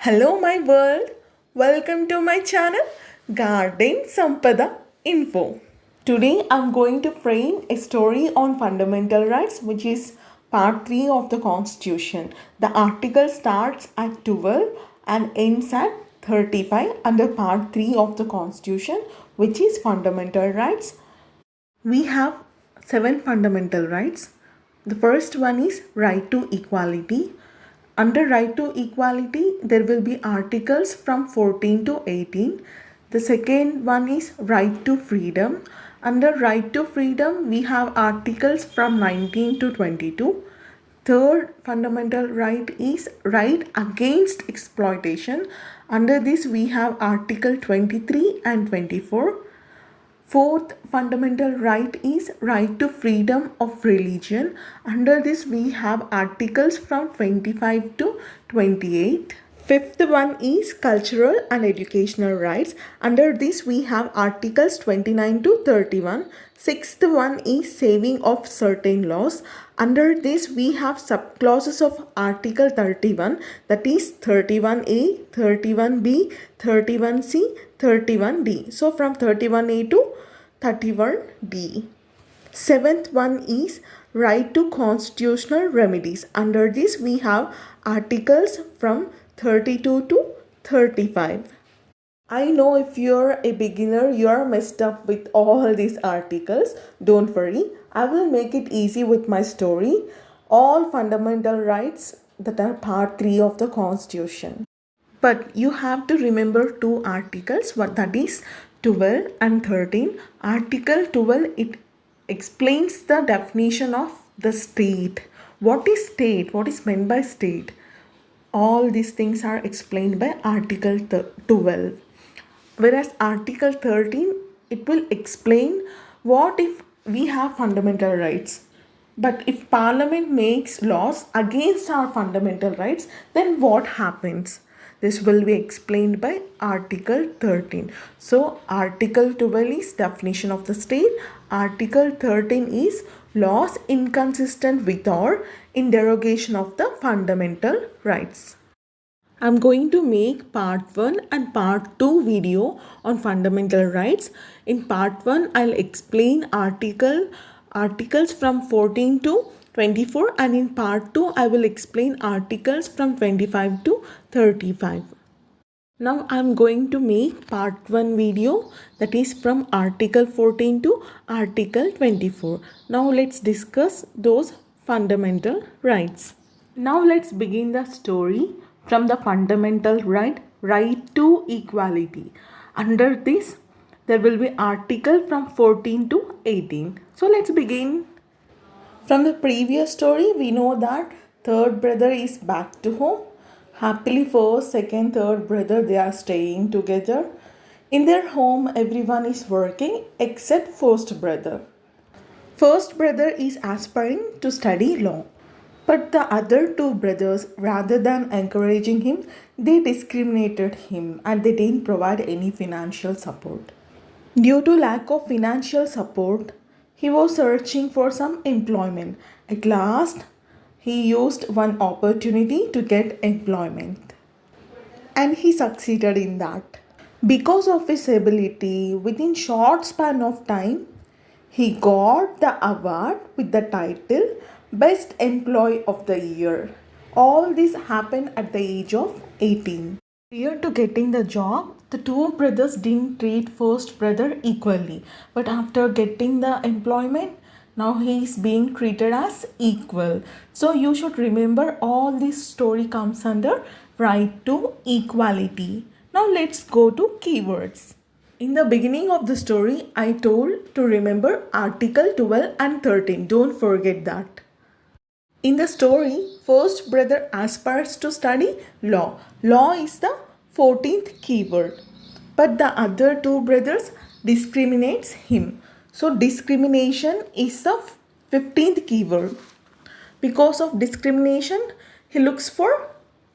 Hello, my world. Welcome to my channel, Garden Sampada Info. Today, I'm going to frame a story on fundamental rights, which is part 3 of the Constitution. The article starts at 12 and ends at 35 under part 3 of the Constitution, which is fundamental rights. We have 7 fundamental rights. The first one is right to equality. Under right to equality, there will be articles from 14 to 18. The second one is right to freedom. Under right to freedom, we have articles from 19 to 22. Third fundamental right is right against exploitation. Under this, we have article 23 and 24. Fourth fundamental right is right to freedom of religion. Under this, we have articles from 25 to 28. Fifth one is cultural and educational rights. Under this, we have articles 29 to 31. Sixth one is saving of certain laws. Under this, we have subclauses of Article 31, that is 31A, 31B, 31C, 31D. So from 31A to 31D. Seventh one is right to constitutional remedies. Under this, we have articles from 32 to 35. I know if you're a beginner, you're messed up with all these articles. Don't worry, I will make it easy with my story. All fundamental rights that are part 3 of the Constitution. But you have to remember two articles, what that is 12 and 13. Article 12, it explains the definition of the state. What is state? What is meant by state? All these things are explained by Article 12. Whereas Article 13, it will explain what if we have fundamental rights. But if Parliament makes laws against our fundamental rights, then what happens? This will be explained by Article 13. So Article 12 is definition of the state. Article 13 is laws inconsistent with or in derogation of the fundamental rights. I'm going to make part 1 and part 2 video on fundamental rights. In part 1, I'll explain articles from 14 to 24, and in part 2, I will explain articles from 25 to 35. Now I'm going to make part 1 video, that is from article 14 to article 24. Now let's discuss those fundamental rights. Now let's begin the story from the fundamental right to equality. Under this, there will be article from 14 to 18. So let's begin. From the previous story, we know that third brother is back to home. Happily, first, second, third brother, they are staying together. In their home, everyone is working except first brother. First brother is aspiring to study law. But the other two brothers, rather than encouraging him, they discriminated him and they didn't provide any financial support. Due to lack of financial support, he was searching for some employment. At last, he used one opportunity to get employment. And he succeeded in that. Because of his ability, within short span of time, he got the award with the title Best Employee of the Year. All this happened at the age of 18. Prior to getting the job, the two brothers didn't treat first brother equally. But after getting the employment, now he is being treated as equal. So you should remember all this story comes under right to equality. Now let's go to keywords. In the beginning of the story, I told to remember article 12 and 13. Don't forget that. In the story, first brother aspires to study law. Law is the 14th keyword. But the other two brothers discriminates him. So discrimination is the 15th keyword. Because of discrimination, he looks for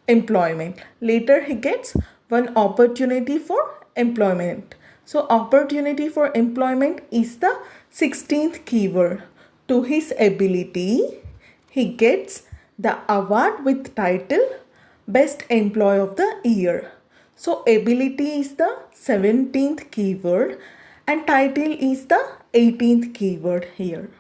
employment. Later he gets one opportunity for employment. So opportunity for employment is the 16th keyword. To his ability, he gets the award with title best employee of the year. So ability is the 17th keyword and title is the 18th keyword here.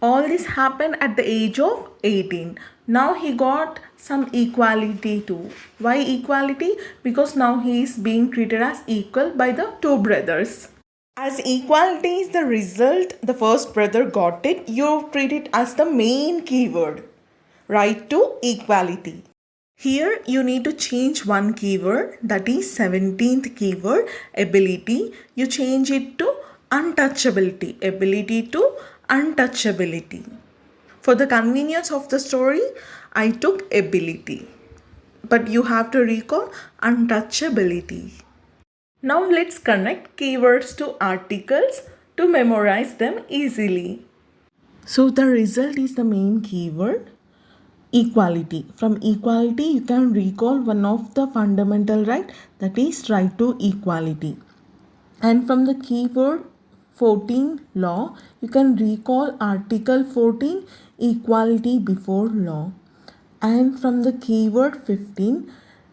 All this happened at the age of 18. Now he got some equality too. Why equality? Because now he is being treated as equal by the two brothers. As equality is the result, the first brother got it, you treat it as the main keyword. Right to equality. Here you need to change one keyword, that is 17th keyword, ability. You change it to untouchability. Ability to untouchability. For the convenience of the story, I took ability. But you have to recall untouchability. Now let's connect keywords to articles to memorize them easily. So the result is the main keyword, equality. From equality you can recall one of the fundamental right, that is right to equality. And from the keyword 14 law you can recall article 14 equality before law. And from the keyword 15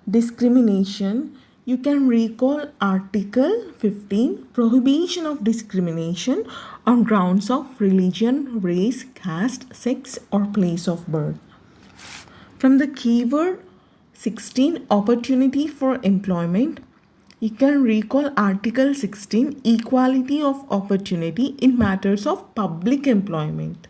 discrimination you can recall article 15 prohibition of discrimination on grounds of religion, race, caste, sex or place of birth. From the keyword 16 opportunity for employment you can recall article 16 equality of opportunity in matters of public employment.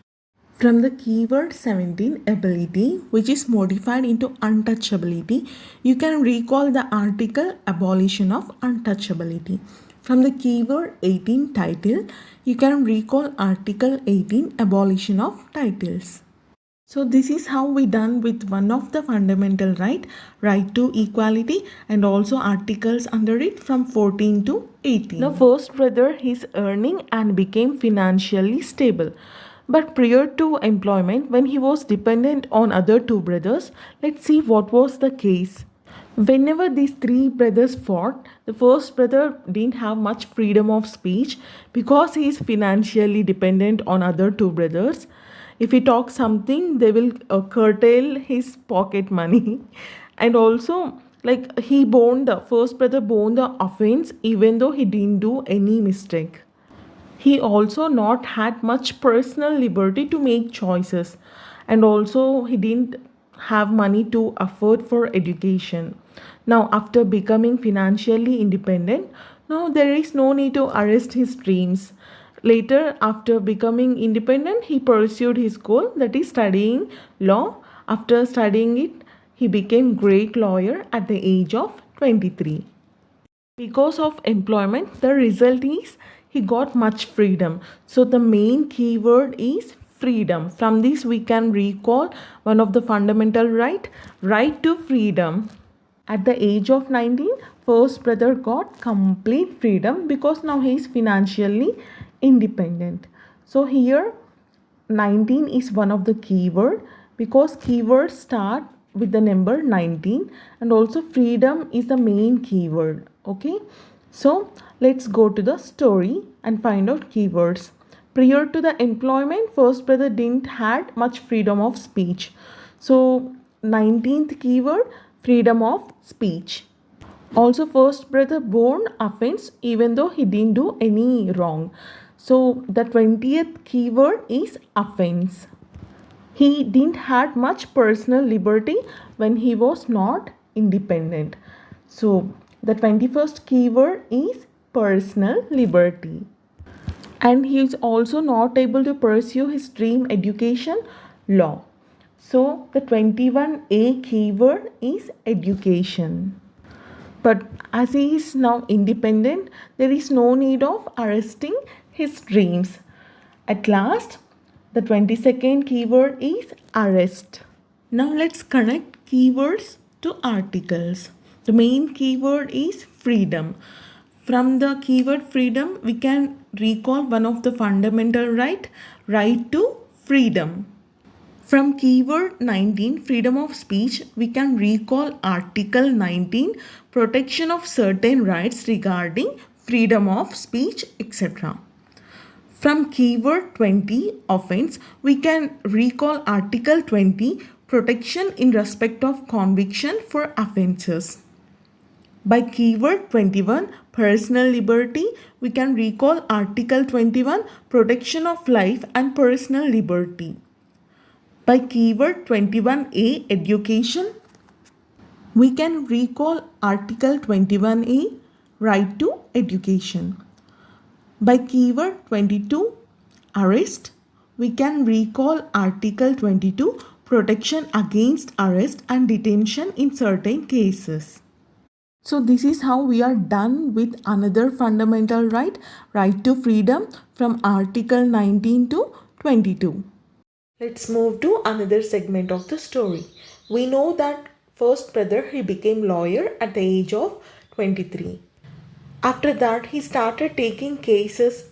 From the keyword 17 ability, which is modified into untouchability, you can recall the article abolition of untouchability. From the keyword 18 title, you can recall article 18 abolition of titles. So this is how we done with one of the fundamental right to equality, and also articles under it from 14 to 18. The first brother is earning and became financially stable. But prior to employment, when he was dependent on other two brothers, let's see what was the case. Whenever these three brothers fought, the first brother didn't have much freedom of speech because he is financially dependent on other two brothers. If he talks something, they will curtail his pocket money. And also, like the first brother borne the offense even though he didn't do any mistake. He also not had much personal liberty to make choices, and also he didn't have money to afford for education. Now after becoming financially independent, now there is no need to arrest his dreams. Later, after becoming independent, he pursued his goal, that is studying law. After studying it, he became great lawyer at the age of 23. Because of employment, the result is he got much freedom. So the main keyword is freedom. From this we can recall one of the fundamental right to freedom. At the age of 19, first brother got complete freedom because now he is financially independent. So here 19 is one of the keyword because keywords start with the number 19, and also freedom is the main keyword. Okay, so let's go to the story and find out keywords. Prior to the employment, first brother didn't had much freedom of speech. So 19th keyword, freedom of speech. Also first brother born offense even though he didn't do any wrong. So the 20th keyword is offense. He didn't had much personal liberty when he was not independent. So the 21st keyword is personal liberty. And he is also not able to pursue his dream education, law. So the 21A keyword is education. But as he is now independent, there is no need of arresting his dreams. At last, the 22nd keyword is arrest. Now let's connect keywords to articles. The main keyword is freedom. From the keyword freedom, we can recall one of the fundamental right to freedom. From keyword 19, freedom of speech, we can recall article 19, protection of certain rights regarding freedom of speech, etc. From keyword 20, offense, we can recall article 20, protection in respect of conviction for offences. By keyword 21, personal liberty, we can recall Article 21, protection of life and personal liberty. By keyword 21A, education, we can recall Article 21A, right to education. By keyword 22, arrest, we can recall Article 22, protection against arrest and detention in certain cases. So this is how we are done with another fundamental right, right to freedom, from Article 19 to 22. Let's move to another segment of the story. We know that first brother, he became lawyer at the age of 23. After that, he started taking cases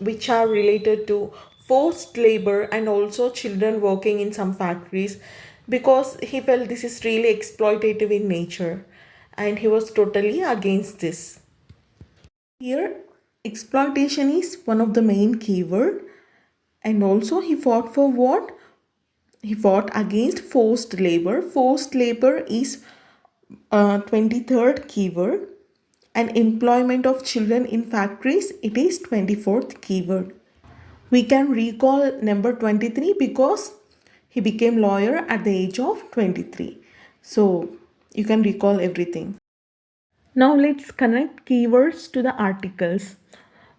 which are related to forced labor and also children working in some factories, because he felt this is really exploitative in nature and he was totally against this. Here, exploitation is one of the main keyword, and also he fought for what? He fought against forced labor. Forced labor is 23rd keyword, and employment of children in factories, it is 24th keyword. We can recall number 23 because he became lawyer at the age of 23. So you can recall everything. Now let's connect keywords to the articles.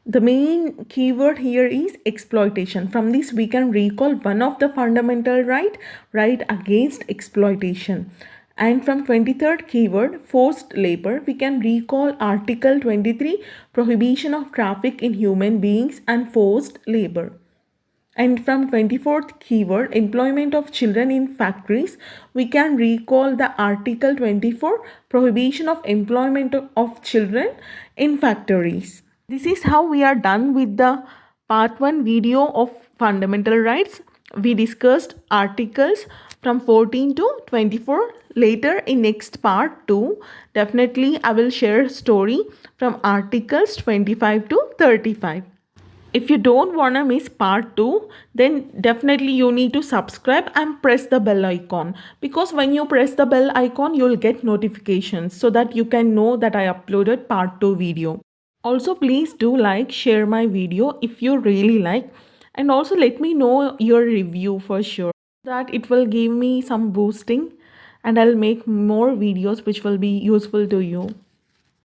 The main keyword here is exploitation. From this we can recall one of the fundamental right against exploitation. And from 23rd keyword, forced labor, we can recall Article 23, prohibition of traffic in human beings and forced labor. And from 24th keyword, employment of children in factories, we can recall the Article 24, prohibition of employment of children in factories. This is how we are done with the part 1 video of fundamental rights. We discussed articles from 14 to 24. Later in next part 2, definitely I will share story from articles 25 to 35. If you don't want to miss part 2, then definitely you need to subscribe and press the bell icon, because when you press the bell icon, you'll get notifications so that you can know that I uploaded part 2 video. Also, please do like, share my video if you really like, and also let me know your review for sure, that it will give me some boosting and I'll make more videos which will be useful to you.